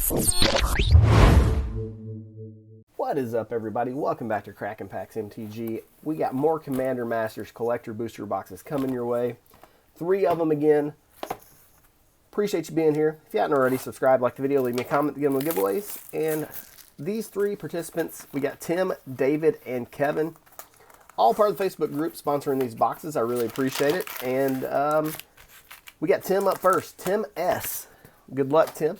What is up, everybody? Welcome back to Crackin' Packs MTG. We got more Commander Masters collector booster boxes coming your way. 3 of them again. Appreciate you being here. If you haven't already, subscribe, like the video, leave me a comment to get them the giveaways. And these 3 participants, we got Tim, David, and Kevin. All part of the Facebook group sponsoring these boxes. I really appreciate it. And we got Tim up first. Tim S. Good luck, Tim.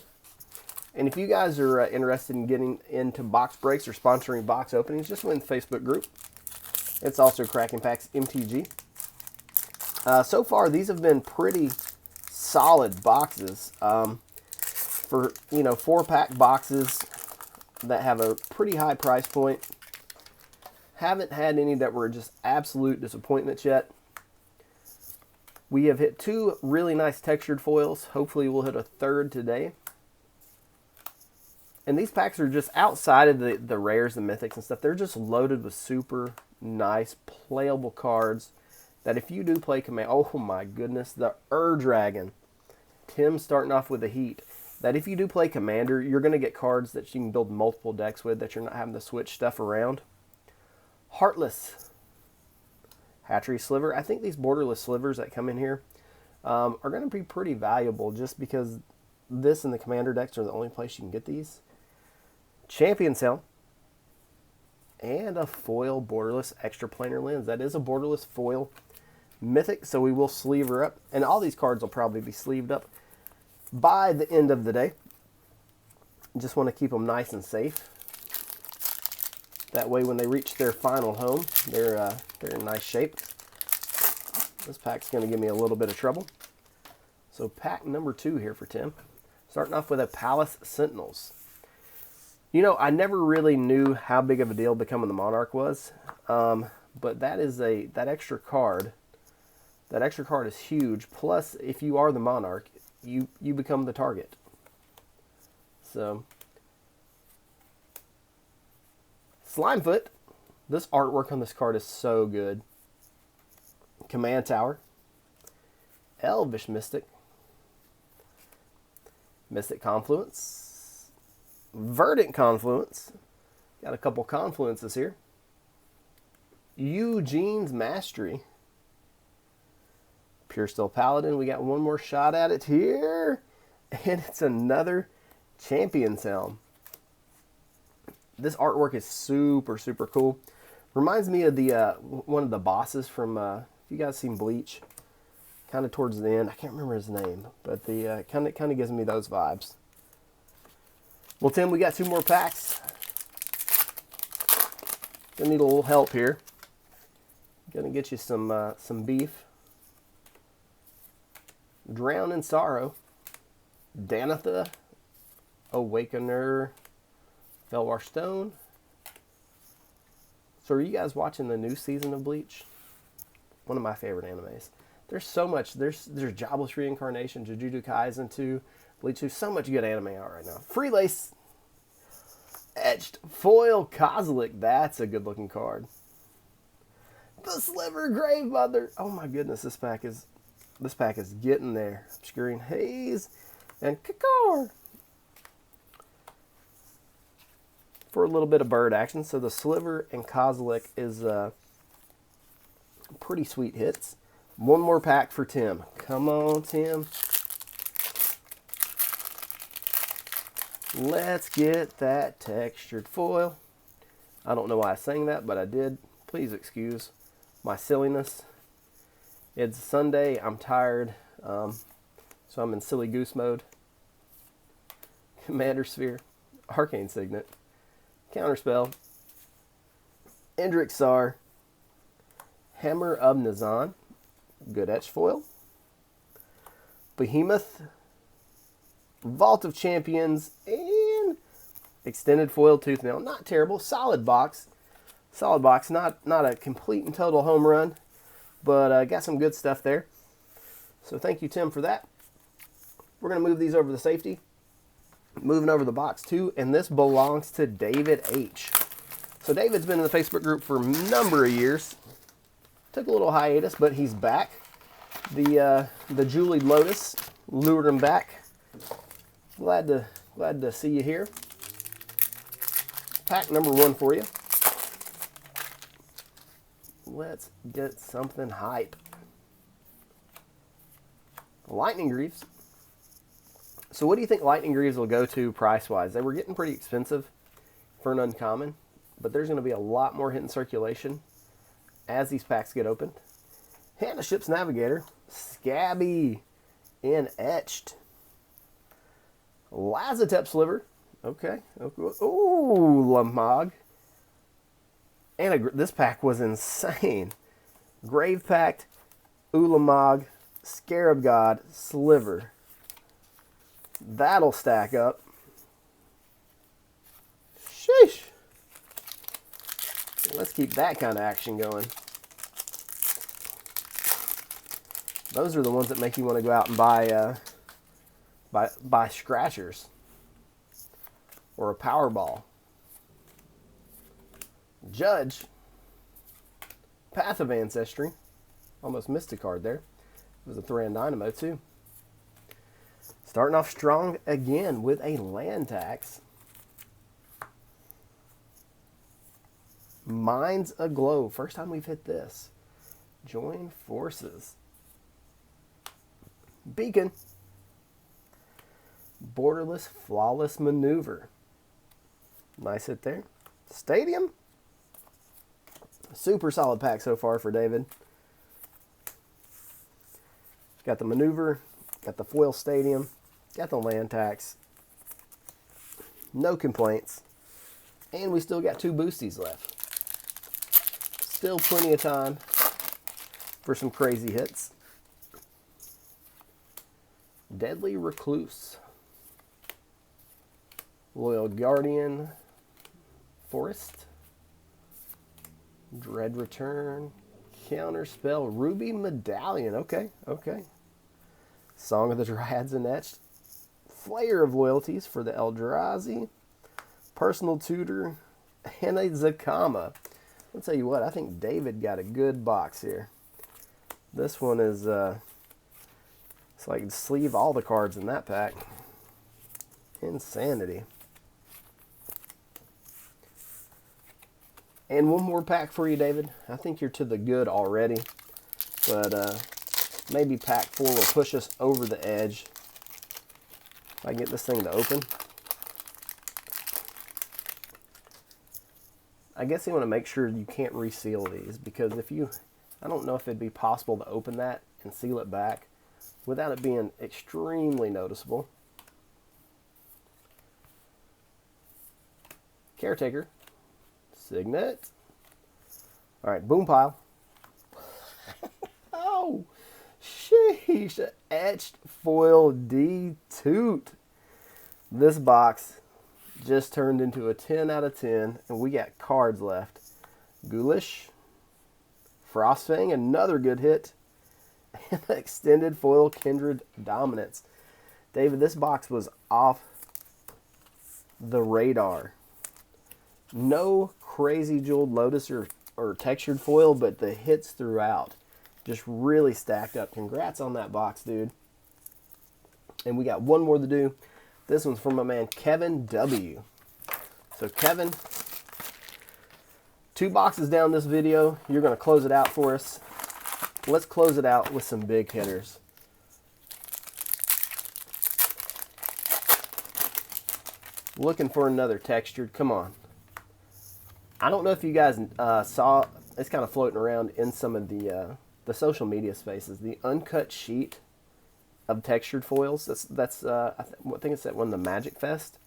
And if you guys are interested in getting into box breaks or sponsoring box openings, just join the Facebook group. It's also Crackin' Packs MTG. So far, these have been pretty solid boxes. For, 4-pack boxes that have a pretty high price point. Haven't had any that were just absolute disappointments yet. We have hit 2 really nice textured foils. Hopefully we'll hit a 3rd today. And these packs are just outside of the rares, the mythics and stuff. They're just loaded with super nice playable cards that if you do play Command, oh my goodness, the Dragon. Tim starting off with the heat. That if you do play Commander, you're going to get cards that you can build multiple decks with that you're not having to switch stuff around. Heartless. Hatchery Sliver. I think these borderless slivers that come in here are going to be pretty valuable just because this and the Commander decks are the only place you can get these. Champion's Helm, and a foil borderless extraplanar lens. That is a borderless foil mythic, so we will sleeve her up. And all these cards will probably be sleeved up by the end of the day. Just want to keep them nice and safe. That way when they reach their final home, they're in nice shape. This pack's going to give me a little bit of trouble. So pack number 2 here for Tim. Starting off with a Palace Sentinels. I never really knew how big of a deal becoming the Monarch was, but that extra card. That extra card is huge. Plus, if you are the Monarch, you become the target. So, Slimefoot. This artwork on this card is so good. Command Tower. Elvish Mystic. Mystic Confluence. Verdant Confluence. Got a couple confluences here. Eugene's Mastery. Pure Steel Paladin. We got one more shot at it here. And it's another Champion's Helm. This artwork is super, super cool. Reminds me of the one of the bosses from, if you guys seen Bleach, kind of towards the end. I can't remember his name, but the kind of gives me those vibes. Well, Tim, we got 2 more packs. Gonna need a little help here. Gonna get you some beef. Drown in Sorrow. Danitha. Awakener. Felwar Stone. So are you guys watching the new season of Bleach? One of my favorite animes. There's so much. There's Jobless Reincarnation, Jujutsu Kaisen 2, Bleach 2. So much good anime out right now. Free Lace. Etched Foil Kozilek. That's a good looking card. The Sliver Grave Mother. Oh my goodness, this pack is getting there. Obscuring Haze and Kakar. For a little bit of bird action. So the Sliver and Kozilek is pretty sweet hits. One more pack for Tim. Come on, Tim. Let's get that textured foil. I don't know why I sang that, but I did. Please excuse my silliness. It's Sunday. I'm tired, so I'm in silly goose mode. Commander Sphere. Arcane Signet. Counterspell. Indrixar. Hammer of Nazan. Good etch foil. Behemoth. Vault of Champions. And extended foil Toothnail. Not terrible. Solid box. Solid box. Not a complete and total home run. But got some good stuff there. So thank you, Tim, for that. We're going to move these over to safety. Moving over the box 2. And this belongs to David H. So David's been in the Facebook group for a number of years. Took a little hiatus, but he's back. The Julie Lotus lured him back. Glad to Glad to see you here. Pack number 1 for you. Let's get something hype. Lightning Greaves. So what do you think Lightning Greaves will go to price-wise? They were getting pretty expensive for an uncommon, but there's going to be a lot more hitting circulation as these packs get opened. Hand of Ship's Navigator. Scabby and etched. Lazotep Sliver. Okay. Ooh, Lamog. And this pack was insane. Grave Pact, Ulamog, Scarab God, Sliver. That'll stack up. Sheesh. Let's keep that kind of action going. Those are the ones that make you want to go out and buy scratchers or a Powerball. Judge, Path of Ancestry. Almost missed a card there. It was a Thran Dynamo too. Starting off strong again with a land tax. Minds Aglow. First time we've hit this. Join Forces. Beacon. Borderless Flawless Maneuver. Nice hit there. Stadium. Super solid pack so far for David. Got the maneuver, got the foil stadium, got the land tax. No complaints. And we still got 2 boosties left. Still plenty of time for some crazy hits. Deadly Recluse. Loyal Guardian. Forest. Dread Return, Counterspell, Ruby Medallion. Okay. Song of the Dryads and Etched. Flayer of Loyalties for the Eldrazi. Personal Tutor, and a Zakama. I'll tell you what, I think David got a good box here. This one is, it's like sleeve all the cards in that pack. Insanity. And one more pack for you, David. I think you're to the good already. But maybe pack 4 will push us over the edge. If I get this thing to open. I guess you want to make sure you can't reseal these. Because if you... I don't know if it'd be possible to open that and seal it back without it being extremely noticeable. Caretaker. Signet. All right, Boom Pile. Oh, sheesh. Etched Foil D-Toot. This box just turned into a 10 out of 10, and we got cards left. Ghoulish. Frostfang, another good hit. And Extended Foil Kindred Dominance. David, this box was off the radar. No crazy Jeweled Lotus or textured foil, but the hits throughout just really stacked up. Congrats on that box, dude. And we got one more to do. This one's from my man Kevin W. So Kevin, 2 boxes down this video. You're going to close it out for us. Let's close it out with some big hitters. Looking for another textured. Come on. I don't know if you guys saw, it's kind of floating around in some of the social media spaces, the uncut sheet of textured foils. That's I think it's at one of the Magic Fest.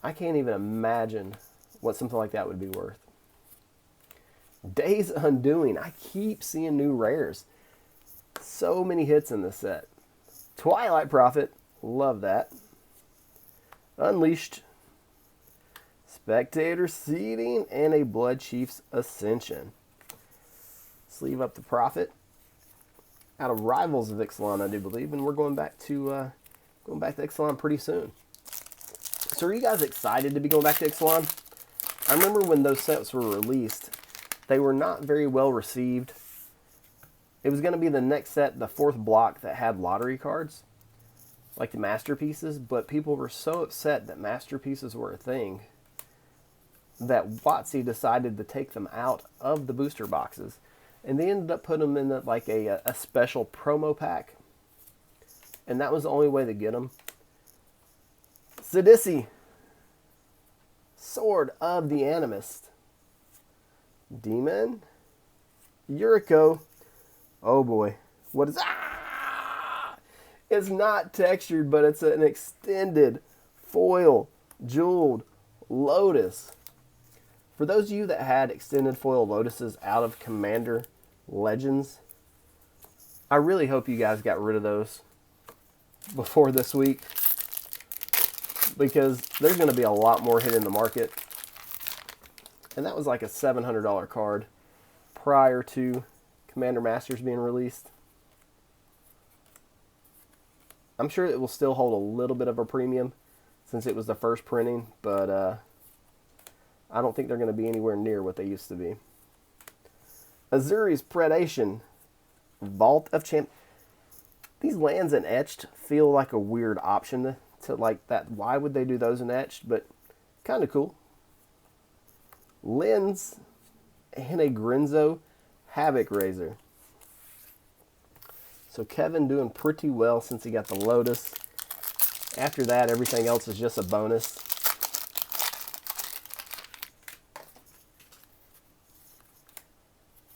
I can't even imagine what something like that would be worth. Days Undoing. I keep seeing new rares. So many hits in this set. Twilight Prophet. Love that. Unleashed. Spectator Seeding, and a Blood Chief's Ascension. Sleeve up the Prophet. Out of Rivals of Ixalan, I do believe, and we're going back to Ixalan pretty soon. So are you guys excited to be going back to Ixalan? I remember when those sets were released, they were not very well received. It was going to be the next set, the 4th block that had lottery cards. like the masterpieces, but people were so upset that masterpieces were a thing that WotC decided to take them out of the booster boxes, and they ended up putting them in a special promo pack, and that was the only way to get them. Sidisi, Sword of the Animist, Demon, Yuriko. Oh boy, what is It's not textured, but it's an extended foil jeweled Lotus. For those of you that had extended foil Lotuses out of Commander Legends, I really hope you guys got rid of those before this week, because there's going to be a lot more hitting the market. And that was like a $700 card prior to Commander Masters being released. I'm sure it will still hold a little bit of a premium since it was the first printing, but I don't think they're going to be anywhere near what they used to be. Azuri's Predation, Vault of Champ. These lands in Etched feel like a weird option to like that. Why would they do those in Etched? But kind of cool. Lens and a Grinzo Havoc Razor. So Kevin doing pretty well since he got the Lotus. After that, everything else is just a bonus.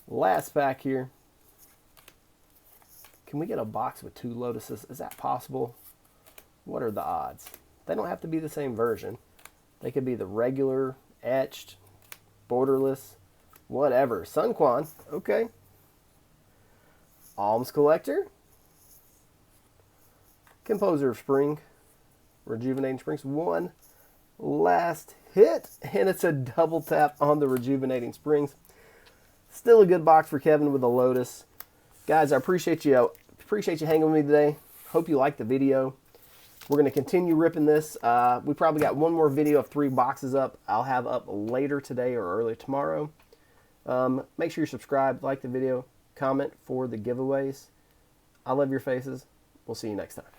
Last pack here. Can we get a box with 2 Lotuses? Is that possible? What are the odds? They don't have to be the same version. They could be the regular, etched, borderless, whatever. Sun Quan, okay. Alms Collector. Composer of Spring. Rejuvenating Springs. One last hit, and it's a double tap on the Rejuvenating Springs. Still a good box for Kevin with the Lotus. Guys, I appreciate you hanging with me today. Hope you liked the video. We're going to continue ripping this. We probably got one more video of 3 boxes up. I'll have up later today or early tomorrow. Make sure you're subscribed, like the video, comment for the giveaways. I love your faces. We'll see you next time.